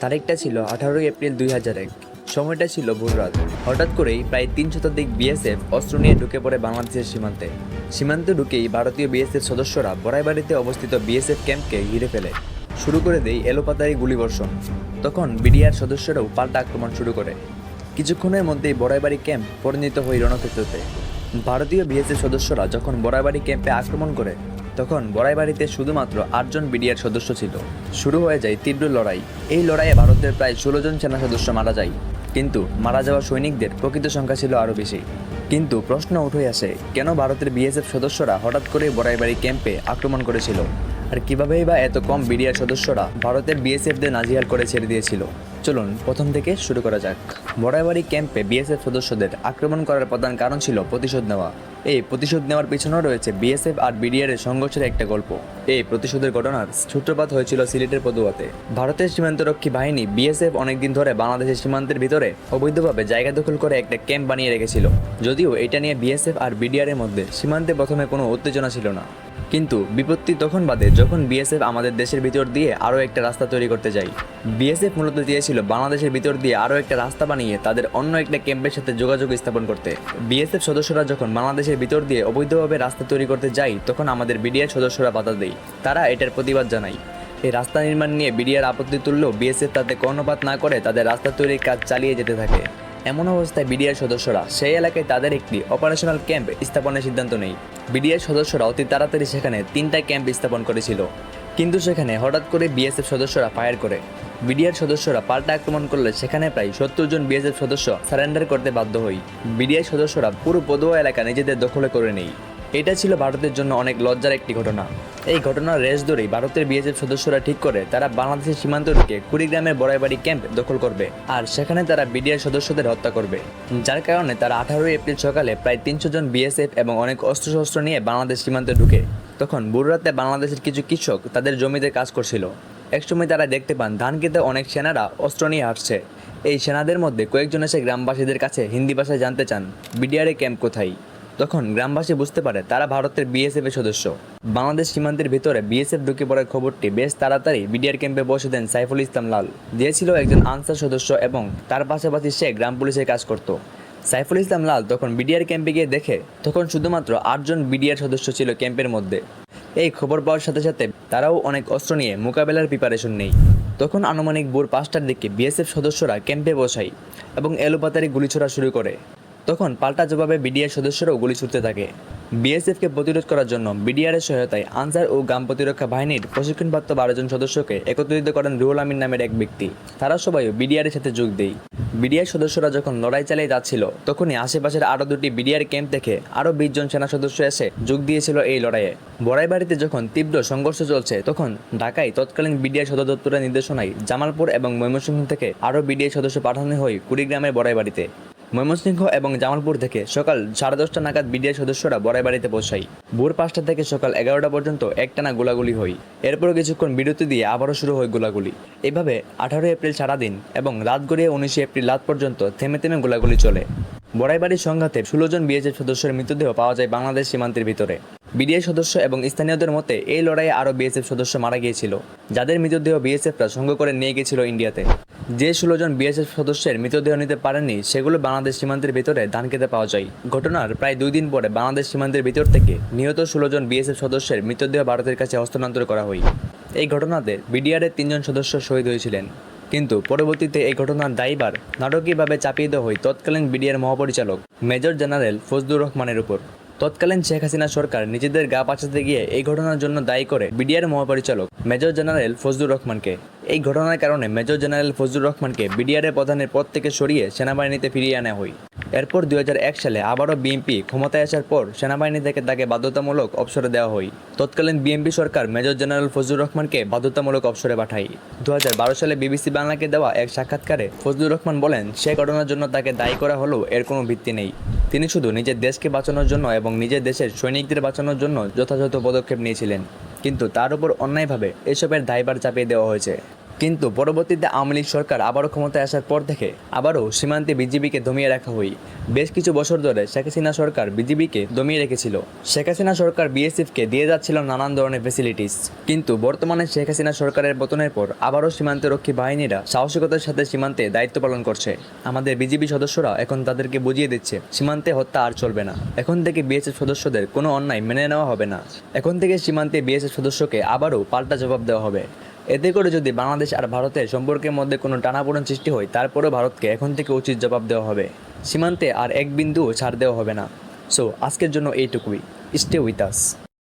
তারিখটা ছিল 18 এপ্রিল 2001। সময়টা ছিল ভোররাত। হঠাৎ করেই প্রায় 3 শতাধিক বিএসএফ অস্ত্র নিয়ে ঢুকে পড়ে বাংলাদেশের সীমান্তে ঢুকেই ভারতীয় বিএসএফ সদস্যরা বড়াইবাড়িতে অবস্থিত বিএসএফ ক্যাম্পকে ঘিরে ফেলে। শুরু করে দেয় এলোপাতাড়ি গুলিবর্ষণ। তখন বিডিআর সদস্যরাও পাল্টা আক্রমণ শুরু করে। কিছুক্ষণের মধ্যেই বড়াইবাড়ি ক্যাম্প পরিণত হয় রণক্ষেত্রতে। ভারতীয় বিএসএফ সদস্যরা যখন বড়াইবাড়ি ক্যাম্পে আক্রমণ করে, তখন বড়াইবাড়িতে শুধুমাত্র 8 জন বিডিআর সদস্য ছিল। শুরু হয়ে যায় তীব্র লড়াই। এই লড়াইয়ে ভারতের প্রায় 16 জন সেনা সদস্য মারা যায়, কিন্তু মারা যাওয়া সৈনিকদের প্রকৃত সংখ্যা ছিল আরও বেশি। কিন্তু প্রশ্ন উঠে আসে, কেন ভারতের বিএসএফ সদস্যরা হঠাৎ করে বড়াইবাড়ি ক্যাম্পে আক্রমণ করেছিল, আর কীভাবেই বা এত কম বিডিআর সদস্যরা ভারতের বিএসএফদের নাজিহাল করে ছেড়ে দিয়েছিল। চলুন প্রথম থেকে শুরু করা যাক। বড়াইবাড়ি ক্যাম্পে বিএসএফ সদস্যদের আক্রমণ করার প্রধান কারণ ছিল প্রতিশোধ নেওয়া। এই প্রতিশোধ নেওয়ার পিছনেও রয়েছে বিএসএফ আর বিডিআরের সংঘর্ষের একটা গল্প। এই প্রতিশোধের ঘটনার সূত্রপাত হয়েছিল সিলেটের পদুয়াতে। ভারতের সীমান্তরক্ষী বাহিনী বিএসএফ অনেকদিন ধরে বাংলাদেশের সীমান্তের ভিতরে অবৈধভাবে জায়গা দখল করে একটা ক্যাম্প বানিয়ে রেখেছিল। যদিও এটা নিয়ে বিএসএফ আর বিডিআরের মধ্যে সীমান্তে প্রথমে কোনো উত্তেজনা ছিল না, কিন্তু বিপত্তি তখন বাদে যখন বিএসএফ আমাদের দেশের ভিতর দিয়ে আরও একটা রাস্তা তৈরি করতে যায়। বিএসএফ মূলত চেয়েছিল বাংলাদেশের ভিতর দিয়ে আরও একটা রাস্তা বানিয়ে তাদের অন্য একটা ক্যাম্পের সাথে যোগাযোগ স্থাপন করতে। বিএসএফ সদস্যরা যখন বাংলাদেশের ভিতর দিয়ে অবৈধভাবে রাস্তা তৈরি করতে যায়, তখন আমাদের বিডিআর সদস্যরা বাধা দেয়। তারা এটার প্রতিবাদ জানায়। এই রাস্তা নির্মাণ নিয়ে বিডিআর আপত্তি তুললেও বিএসএফ তাতে কর্ণপাত না করে তাদের রাস্তা তৈরির কাজ চালিয়ে যেতে থাকে। এমন অবস্থায় বিডিআর সদস্যরা সেই এলাকায় তাদের একটি অপারেশনাল ক্যাম্প স্থাপনের সিদ্ধান্ত নেয়। বিডিআর সদস্যরা অতি তাড়াতাড়ি সেখানে 3টা ক্যাম্প স্থাপন করেছিল, কিন্তু সেখানে হঠাৎ করে বিএসএফ সদস্যরা ফায়ার করে। বিডিআর সদস্যরা পাল্টা আক্রমণ করলে সেখানে প্রায় 70 জন বিএসএফ সদস্য সারেন্ডার করতে বাধ্য হয়। বিডিআর সদস্যরা পুরো পদুয়া এলাকা নিজেদের দখলে করে নেয়। এটা ছিল ভারতের জন্য অনেক লজ্জার একটি ঘটনা। এই ঘটনার রেশ ধরেই ভারতের বিএসএফ সদস্যরা ঠিক করে তারা বাংলাদেশের সীমান্ত ঢুকে কুড়িগ্রামের বড়াইবাড়ি ক্যাম্প দখল করবে, আর সেখানে তারা বিডিআর সদস্যদের হত্যা করবে। যার কারণে তারা 18 এপ্রিল সকালে প্রায় 300 জন বিএসএফ এবং অনেক অস্ত্রশস্ত্র নিয়ে বাংলাদেশ সীমান্তে ঢুকে। তখন ভোররাতে বাংলাদেশের কিছু কৃষক তাদের জমিতে কাজ করছিল। একসময় তারা দেখতে পান ধান খেতে অনেক সেনারা অস্ত্র নিয়ে আসছে। এই সেনাদের মধ্যে কয়েকজন এসে গ্রামবাসীদের কাছে হিন্দি ভাষায় জানতে চান বিডিআরের ক্যাম্প কোথায়। তখন গ্রামবাসী বুঝতে পারে তারা ভারতের বিএসএফ এর সদস্য। বাংলাদেশ সীমান্তের ভিতরে বিএসএফ ঢুকে পড়ার খবরটি বেশ তাড়াতাড়ি বিডিআর ক্যাম্পে বসে দেন সাইফুল ইসলাম লাল, যে ছিল একজন আনসার সদস্য এবং তার পাশাপাশি সে গ্রাম পুলিশের কাজ করত। সাইফুল ইসলাম লাল তখন বিডিআর ক্যাম্পে গিয়ে দেখে তখন শুধুমাত্র 8 জন বিডিআর সদস্য ছিল ক্যাম্পের মধ্যে। এই খবর পাওয়ার সাথে সাথে তারাও অনেক অস্ত্র নিয়ে মোকাবেলার প্রিপারেশন নেই। তখন আনুমানিক ভোর 5টার দিকে বিএসএফ সদস্যরা ক্যাম্পে বসায় এবং এলোপাতাড়ি গুলি ছোড়া শুরু করে। তখন পাল্টা জবাবে বিডিআর সদস্যরাও গুলি ছুটতে থাকে। বিএসএফকে প্রতিরোধ করার জন্য বিডিআরের সহায়তায় আনসার ও গ্রাম প্রতিরক্ষা বাহিনীর প্রশিক্ষণপ্রাপ্ত 12 জন সদস্যকে একত্রিত করেন রুহুল আমিন নামের এক ব্যক্তি। তারা সবাই বিডিআরের সাথে যোগ দেয়। বিডিআর সদস্যরা যখন লড়াই চালিয়ে যাচ্ছিল, তখনই আশেপাশের আরও 2টি বিডিআর ক্যাম্প থেকে আরও 20 জন সেনা সদস্য এসে যোগ দিয়েছিল এই লড়াইয়ে। বড়াইবাড়িতে যখন তীব্র সংঘর্ষ চলছে, তখন ঢাকায় তৎকালীন বিডিআর সদর দপ্তরের নির্দেশনায় জামালপুর এবং ময়মনসিংহ থেকে আরও বিডিআর সদস্য পাঠানো হয় কুড়িগ্রামের বড়াইবাড়িতে। ময়মনসিংহ এবং জামালপুর থেকে সকাল 10:30 নাগাদ বিডিআর সদস্যরা বড়াইবাড়িতে পৌঁছায়। ভোর 5টা থেকে সকাল 11টা পর্যন্ত একটানা গোলাগুলি হয়। এরপর কিছুক্ষণ বিরতি দিয়ে আবারও শুরু হয় গোলাগুলি। এভাবে 18 এপ্রিল সারাদিন এবং রাত গড়িয়ে 19 এপ্রিল রাত পর্যন্ত থেমে থেমে গোলাগুলি চলে। বড়াইবাড়ির সংঘাতে 16 জন বিএসএফ সদস্যের মৃতদেহ পাওয়া যায় বাংলাদেশ সীমান্তের ভিতরে। বিডিআর সদস্য এবং স্থানীয়দের মতে এই লড়াইয়ে আরও বিএসএফ সদস্য মারা গিয়েছিল, যাদের মৃতদেহ বিএসএফরা সংগ্রহ করে নিয়ে গিয়েছিল ইন্ডিয়াতে। যে 16 জন বিএসএফ সদস্যের মৃতদেহ নিতে পারেননি, সেগুলো বাংলাদেশ সীমান্তের ভিতরে ধান খেতে পাওয়া যায়। ঘটনার প্রায় 2 দিন পরে বাংলাদেশ সীমান্তের ভিতর থেকে নিহত 16 জন বিএসএফ সদস্যের মৃতদেহ ভারতের কাছে হস্তান্তর করা হয়। এই ঘটনাতে বিডিআরের 3 জন সদস্য শহীদ হয়েছিলেন, কিন্তু পরবর্তীতে এই ঘটনার দায়ভার নাটকীয়ভাবে চাপিয়ে দেওয়া হয় তৎকালীন বিডিআর মহাপরিচালক মেজর জেনারেল ফজলুর রহমানের উপর। তৎকালীন শেখ হাসিনা সরকার নিজেদের গা বাঁচাতে গিয়ে এই ঘটনার জন্য দায়ী করে বিডিআর মহাপরিচালক মেজর জেনারেল ফজলুর রহমানকে। এই ঘটনার কারণে মেজর জেনারেল ফজলুর রহমানকে বিডিআরের প্রধানের পদ থেকে সরিয়ে সেনাবাহিনীতে ফিরিয়ে আনা হয়। এরপর 2001 সালে আবারও বিএনপি ক্ষমতায় আসার পর সেনাবাহিনী থেকে তাকে বাধ্যতামূলক অবসরে দেওয়া হয়। তৎকালীন বিএনপি সরকার মেজর জেনারেল ফজলুর রহমানকে বাধ্যতামূলক অবসরে পাঠায়। 2012 সালে বিবিসি বাংলাকে দেওয়া এক সাক্ষাৎকারে ফজলুর রহমান বলেন, সে ঘটনার জন্য তাকে দায়ী করা হলেও এর কোনো ভিত্তি নেই। তিনি শুধু নিজের দেশকে বাঁচানোর জন্য এবং নিজের দেশের সৈনিকদের বাঁচানোর জন্য যথাযথ পদক্ষেপ নিয়েছিলেন, কিন্তু তার উপর অন্যায়ভাবে এসবের দায়ভার চাপিয়ে দেওয়া হয়েছে। কিন্তু পরবর্তীতে আওয়ামী লীগ সরকার আবারও ক্ষমতায় আসার পর থেকে আবারও সীমান্তে বিজিবিকে দমিয়ে রাখা হয়। বেশ কিছু বছর ধরে শেখ হাসিনা সরকার বিজিবিকে দমিয়ে রেখেছিল। শেখ হাসিনা সরকার বিএসএফকে দিয়ে যাচ্ছিল নানান ধরনের ফেসিলিটিস। কিন্তু বর্তমানে শেখ হাসিনা সরকারের পতনের পর আবারও সীমান্তরক্ষী বাহিনীরা সাহসিকতার সাথে সীমান্তে দায়িত্ব পালন করছে। আমাদের বিজিবি সদস্যরা এখন তাদেরকে বুঝিয়ে দিচ্ছে সীমান্তে হত্যা আর চলবে না। এখন থেকে বিএসএফ সদস্যদের কোনো অন্যায় মেনে নেওয়া হবে না। এখন থেকে সীমান্তে বিএসএফ সদস্যকে আবারও পাল্টা জবাব দেওয়া হবে। এতে করে যদি বাংলাদেশ আর ভারতের সম্পর্কের মধ্যে কোনো টানাপোড়েন সৃষ্টি হয়, তারপরেও ভারতকে এখন থেকে উচিত জবাব দেওয়া হবে। সীমান্তে আর এক বিন্দুও ছাড় দেওয়া হবে না। সো আজকের জন্য এইটুকুই। Stay with us.